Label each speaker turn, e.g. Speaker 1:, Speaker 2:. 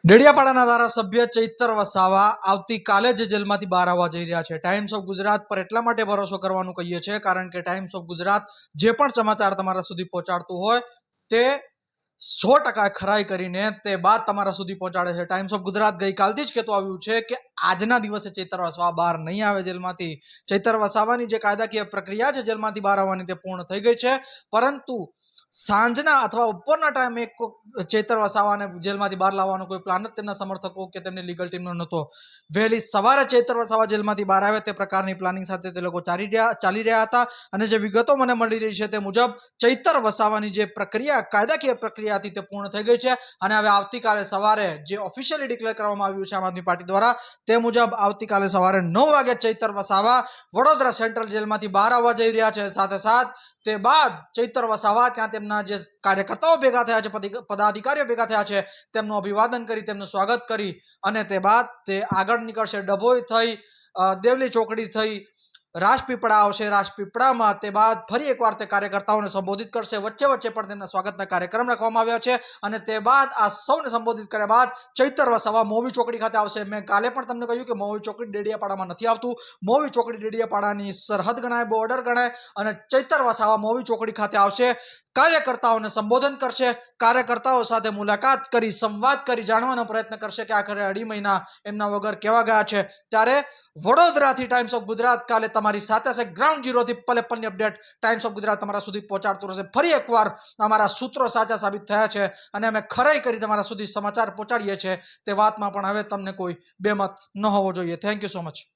Speaker 1: ડેડિયાપાડાના ધારાસભ્ય ચૈતર વસાવા આવતીકાલે જ જેલમાંથી બહાર આવવા જઈ રહ્યા છે। ટાઈમ્સ ઓફ ગુજરાત પર એટલા માટે ભરોસો કરવાનું કહીએ છીએ કારણ કે ટાઈમ્સ ઓફ ગુજરાત જે પણ સમાચાર તમારા સુધી પહોંચાડતું હોય તે 100% ખરાઈ કરીને તે બાદ તમારા સુધી પહોંચાડે છે। ટાઈમ્સ ઓફ ગુજરાત ગઈકાલથી જ કહેતું આવ્યું છે કે આજના દિવસે ચૈતર વસાવા બહાર નહીં આવે જેલમાંથી। ચૈતર વસાવાની જે કાયદાકીય પ્રક્રિયા છે જેલમાંથી બહાર આવવાની તે પૂર્ણ થઈ ગઈ છે, પરંતુ સાંજના અથવા બપોરના ટાઈમે ચૈતર વસાવાને જેલમાંથી બહાર લાવવાનો કોઈ પ્લાન જ તેમના સમર્થકો કે તેમની લીગલ ટીમનો નહોતો। વહેલી સવારે ચૈતર વસાવા જેલમાંથી બહાર આવે તે પ્રકારની પ્લાનિંગ સાથે તે લોકો ચાલી રહ્યા હતા અને જે વિગતો મને મળી રહી છે તે મુજબ ચૈતર વસાવાની જે પ્રક્રિયા કાયદાકીય પ્રક્રિયા હતી તે પૂર્ણ થઈ ગઈ છે અને હવે આવતીકાલે સવારે જે ઓફિશિયલી ડિક્લેર કરવામાં આવ્યું છે આમ આદમી પાર્ટી દ્વારા તે મુજબ આવતીકાલે સવારે 9 વાગે ચૈતર વસાવા વડોદરા સેન્ટ્રલ જેલમાંથી બહાર આવવા જઈ રહ્યા છે। સાથે સાથ તે બાદ ચૈતર વસાવા ત્યાં તેમના જે કાર્યકર્તાઓ ભેગા થયા છે, પદાધિકારીઓ ભેગા થયા છે, તેમનું અભિવાદન કરી તેમનું સ્વાગત કરી અને તે બાદ તે આગળ નીકળશે। ડભોઈ થઈ, દેવલી ચોકડી થઈ રાજપીપળા આવશે। રાજપીપળામાં તે બાદ ફરી એકવાર તે કાર્યકર્તાઓને સંબોધિત કરશે। વચ્ચે વચ્ચે પણ તેમના સ્વાગતના કાર્યક્રમ રાખવામાં આવ્યા છે અને તે બાદ આ સૌને સંબોધિત કર્યા બાદ ચૈતર વસાવા મોવી ચોકડી ખાતે આવશે। મેં કાલે પણ તમને કહ્યું કે મોવી ચોકડી ડેડિયાપાડામાં નથી આવતું, મોવી ચોકડી ડેડિયાપાડાની સરહદ ગણાય, બોર્ડર ગણાય અને ચૈતર વસાવા મોવી ચોકડી ખાતે આવશે, કાર્યકર્તાઓને સંબોધન કરશે, કાર્યકર્તાઓ સાથે મુલાકાત કરી સંવાદ કરી જાણવાનો પ્રયત્ન કરશે કે આખરે 2.5 મહિના એમના વગર કેવા ગયા છે। ત્યારે વડોદરાથી ટાઈમ્સ ઓફ ગુજરાત કાલે તમારી સાથે છે। ગ્રાઉન્ડ ઝીરોથી પલે પલની અપડેટ ટાઈમ્સ ઓફ ગુજરાત તમારા સુધી પહોંચાડતું રહેશે। ફરી એકવાર અમારા સૂત્રો સાચા સાબિત થયા છે અને અમે ખરાઈ કરી તમારા સુધી સમાચાર પહોંચાડીએ છીએ તે વાતમાં પણ હવે તમને કોઈ બેમત ન હોવો જોઈએ। Thank you so much.